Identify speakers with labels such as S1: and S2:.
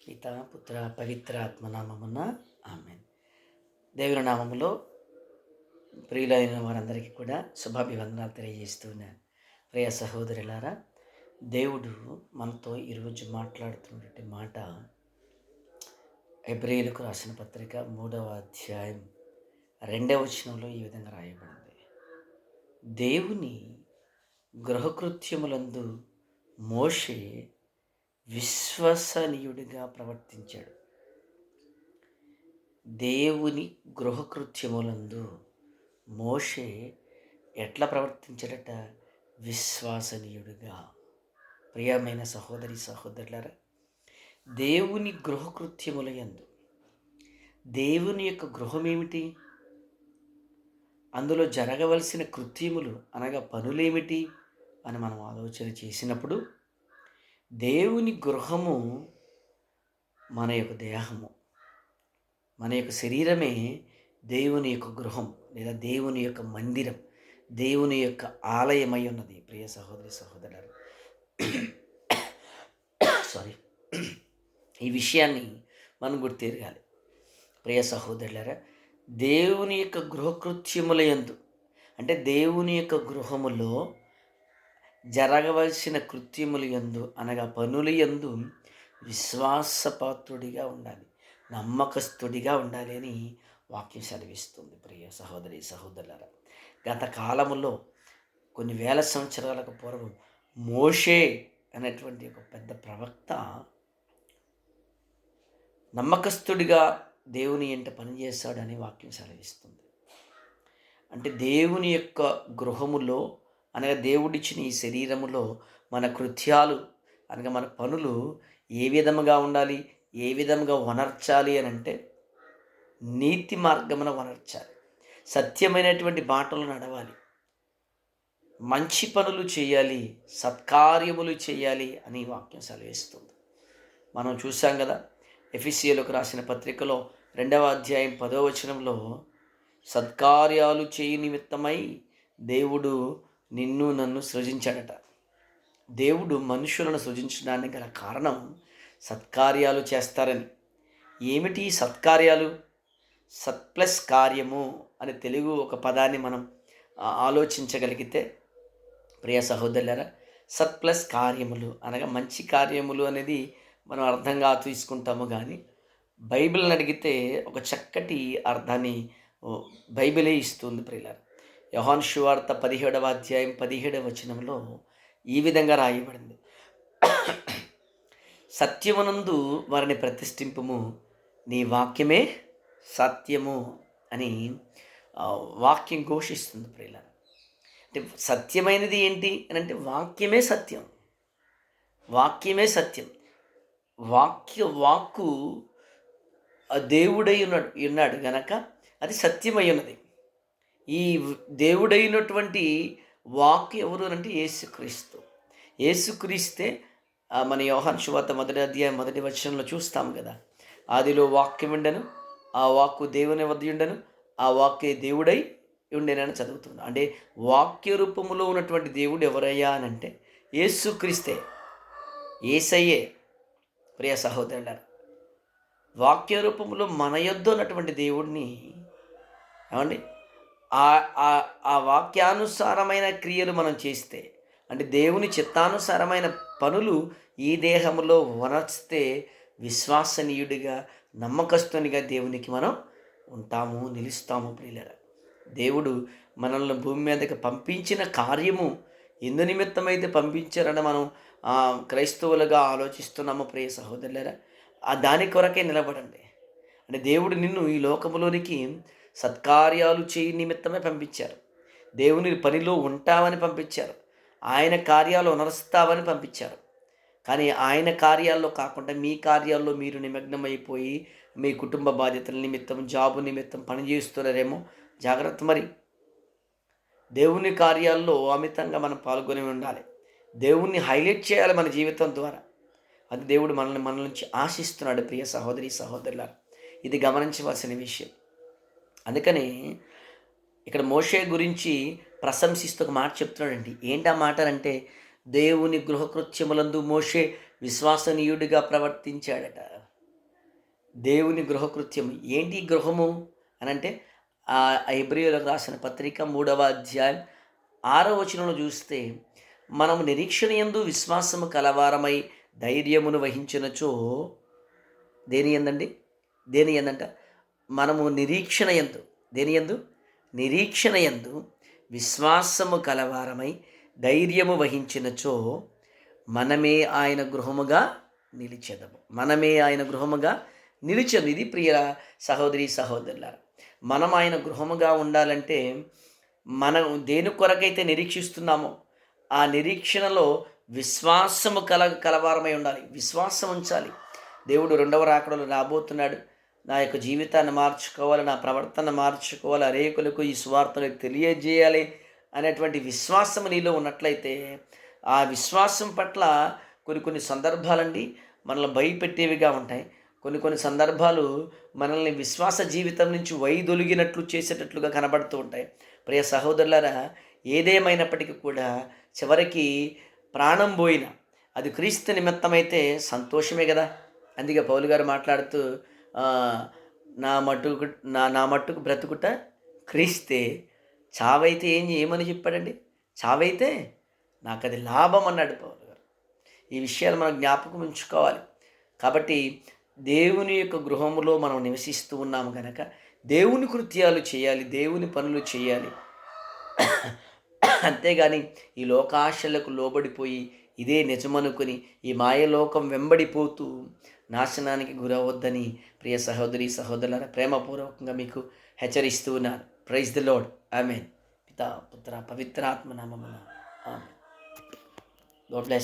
S1: పిత పుత్ర పవిత్ర ఆత్మనామమున ఆమేన్. దేవుని నామములో ప్రియులైన వారందరికీ కూడా శుభాభివందనాలు తెలియజేస్తున్నాను. ప్రియ సహోదరులారా, దేవుడు మనతో ఈరోజు మాట్లాడుతున్నటువంటి మాట హెబ్రీయులకు రాసిన పత్రిక 3వ అధ్యాయం 2వ వచనంలో ఈ విధంగా రాయబడింది. దేవుని గృహకృత్యములందు మోషే విశ్వసనీయుడిగా ప్రవర్తించాడు. దేవుని గృహకృత్యములందు మోషే ఎట్లా ప్రవర్తించాడట? విశ్వసనీయుడిగా. ప్రియమైన సహోదరి సహోదరులారా, దేవుని గృహకృత్యముల యందు దేవుని యొక్క గృహం ఏమిటి? అందులో జరగవలసిన కృత్యములు అనగా పనులేమిటి అని మనం ఆలోచన చేసినప్పుడు, దేవుని గృహము మన యొక్క దేహము, మన యొక్క శరీరమే దేవుని యొక్క గృహం లేదా దేవుని యొక్క మందిరం, దేవుని యొక్క ఆలయమై ఉన్నది. ప్రియ సహోదరి సహోదరులారా, సారీ, ఈ విషయాన్ని మనం గుర్తెరగాలి. ప్రియ సహోదరులారా, దేవుని యొక్క గృహకృత్యముల యందు అంటే దేవుని యొక్క గృహములో జరగవలసిన కృత్యముల యందు అనగా పనుల యందు విశ్వాసపాత్రుడిగా ఉండాలి, నమ్మకస్తుడిగా ఉండాలి అని వాక్యం సెలవిస్తుంది. ప్రియ సహోదరి సహోదరులారా, గత కాలములో కొన్ని వేల సంవత్సరాలకు పూర్వం మోషే అనేటువంటి ఒక పెద్ద ప్రవక్త నమ్మకస్తుడిగా దేవుని ఎంట పనిచేస్తాడని వాక్యం సెలవిస్తుంది. అంటే దేవుని యొక్క గృహములో అనగా దేవుడిచ్చిన ఈ శరీరములో మన కృత్యాలు అనగా మన పనులు ఏ విధముగా ఉండాలి, ఏ విధముగా వనర్చాలి అని అంటే నీతి మార్గమున వనర్చాలి, సత్యమైనటువంటి బాటలు నడవాలి, మంచి పనులు చేయాలి, సత్కార్యములు చేయాలి అని వాక్యం సెలవిస్తుంది. మనం చూసాం కదా, ఎఫెసీయులకు రాసిన పత్రికలో 2వ అధ్యాయం 10వ వచనంలో సత్కార్యాలు చేయి నిమిత్తమై దేవుడు నిన్ను నన్ను సృజించాడట. దేవుడు మనుషులను సృజించడానికి గల కారణం సత్కార్యాలు చేస్తారని. ఏమిటి సత్కార్యాలు? సత్ ప్లస్ కార్యము అని తెలుగు ఒక పదాన్ని మనం ఆలోచించగలిగితే, ప్రియ సహోదరులారా, సత్ ప్లస్ కార్యములు అనగా మంచి కార్యములు అనేది మనం అర్థంగా తీసుకుంటాము. కానీ బైబిల్ని అడిగితే ఒక చక్కటి అర్థాన్ని బైబిలే ఇస్తుంది. ప్రియులారా, యోహాను సువార్త 17వ అధ్యాయం 17వ వచనంలో ఈ విధంగా రాయబడింది. సత్యమునందు వారిని ప్రతిష్ఠింపుము, నీ వాక్యమే సత్యము అని వాక్యం ఘోషిస్తుంది. ప్రియులారా, అంటే సత్యమైనది ఏంటి అని అంటే వాక్యమే సత్యం, వాక్యమే సత్యం. వాక్కు దేవుడై ఉన్నాడు గనక అది సత్యమై ఉన్నది. ఈ దేవుడైనటువంటి వాక్కు ఎవరు అంటే యేసుక్రీస్తు. యేసుక్రీస్తే మన యోహాను సువార్త 1వ అధ్యాయం 1వ వచనంలో చూస్తాం కదా, ఆదిలో వాక్యం ఉండెను, ఆ వాక్కు దేవుని వద్ద ఉండెను, ఆ వాక్కే దేవుడై ఉండెనని చదువుతున్నాం. అంటే వాక్య రూపములో ఉన్నటువంటి దేవుడు ఎవరయ్యా అని అంటే యేసుక్రీస్తే, యేసయ్యే. ప్రియ సహోదరులారా, వాక్య రూపంలో మన యొద్ద ఉన్నటువంటి దేవుడిని ఏమండి ఆ వాక్యానుసారమైన క్రియలు మనం చేస్తే, అంటే దేవుని చిత్తానుసారమైన పనులు ఈ దేహంలో వనర్చితే విశ్వసనీయుడిగా నమ్మకస్తునిగా దేవునికి మనం ఉంటాము, నిలుస్తాము. ప్రియులారా, దేవుడు మనల్ని భూమి మీదకి పంపించిన కార్యము ఎందు నిమిత్తమైతే పంపించారని మనం క్రైస్తవులుగా ఆలోచిస్తున్నాము. ప్రియ సహోదరులారా, దాని కొరకే నిలబడండి. అంటే దేవుడు నిన్ను ఈ లోకములోనికి సత్కార్యాలు చేయి నిమిత్తమే పంపించారు, దేవుని పనిలో ఉంటామని పంపించారు, ఆయన కార్యాలు నడుస్తావని పంపించారు. కానీ ఆయన కార్యాల్లో కాకుండా మీ కార్యాల్లో మీరు నిమగ్నమైపోయి మీ కుటుంబ బాధ్యతల నిమిత్తం, జాబు నిమిత్తం పనిచేస్తున్నారేమో, జాగ్రత్త. మరి దేవుని కార్యాల్లో అమితంగా మనం పాల్గొని ఉండాలి, దేవుణ్ణి హైలైట్ చేయాలి మన జీవితం ద్వారా. అది దేవుడు మన నుంచి ఆశిస్తున్నాడు. ప్రియ సహోదరి సహోదరులారా, ఇది గమనించవలసిన విషయం. అందుకని ఇక్కడ మోషే గురించి ప్రశంసిస్తూ ఒక మాట చెప్తున్నాడండి. ఏంటి ఆ మాట అంటే, దేవుని గృహకృత్యములందు మోషే విశ్వసనీయుడిగా ప్రవర్తించాడట. దేవుని గృహకృత్యం. ఏంటి ఈ గృహము అనంటే హెబ్రీయులకు రాసిన పత్రిక 3వ అధ్యాయం 6వ వచనంలో చూస్తే, మనము నిరీక్షణ యందు విశ్వాసము కలవారమై ధైర్యమును వహించినచో దేని యందండి? దేని యందంట? మనము నిరీక్షణ యందు దేని యందు? నిరీక్షణ యందు విశ్వాసము కలవారమై ధైర్యము వహించినచో మనమే ఆయన గృహముగా నిలిచెదము. మనమే ఆయన గృహముగా నిలిచెను. ఇది ప్రియ సహోదరి సహోదరులారా, మనం ఆయన గృహముగా ఉండాలంటే మనం దేని కొరకైతే నిరీక్షిస్తున్నామో ఆ నిరీక్షణలో విశ్వాసము కలవారమై ఉండాలి. విశ్వాసం ఉంచాలి. దేవుడు రెండవ రాకడలో రాబోతున్నాడు. నా యొక్క జీవితాన్ని మార్చుకోవాలి, నా ప్రవర్తన మార్చుకోవాలి, అనేకులకు ఈ సువార్తను తెలియజేయాలి అనేటువంటి విశ్వాసం నీలో ఉన్నట్లయితే, ఆ విశ్వాసం పట్ల కొన్ని కొన్ని సందర్భాలండి మనల్ని భయపెట్టేవిగా ఉంటాయి. కొన్ని కొన్ని సందర్భాలు మనల్ని విశ్వాస జీవితం నుంచి వైదొలిగినట్లు చేసేటట్లుగా కనబడుతూ ఉంటాయి. ప్రియ సహోదరులారా, ఏదేమైనప్పటికీ కూడా చివరికి ప్రాణం పోయిన అది క్రీస్తు నిమిత్తమైతే సంతోషమే కదా. అందుకే పౌలు గారు మాట్లాడుతూ నా మట్టుకు నా మట్టుకు బ్రతుకుట క్రీస్తే, చావైతే ఏమని చెప్పాడండి? చావైతే నాకు అది లాభం అన్నాడు పౌలు గారు. ఈ విషయాలు మనం జ్ఞాపకం ఉంచుకోవాలి. కాబట్టి దేవుని యొక్క గృహములో మనం నివసిస్తూ ఉన్నాము కనుక దేవుని కృత్యాలు చేయాలి, దేవుని పనులు చేయాలి. అంతేగాని ఈ లోకాశలకు లోబడిపోయి ఇదే నిజమనుకొని ఈ మాయలోకం వెంబడిపోతూ నాశనానికి గురవద్దని ప్రియ సహోదరి సహోదరులారా ప్రేమపూర్వకంగా మీకు హెచ్చరిస్తూ ఉన్నారు. Praise the lord. ఆమేన్. పితా పుత్ర పవిత్రాత్మ నామమున ఆమేన్. God bless you.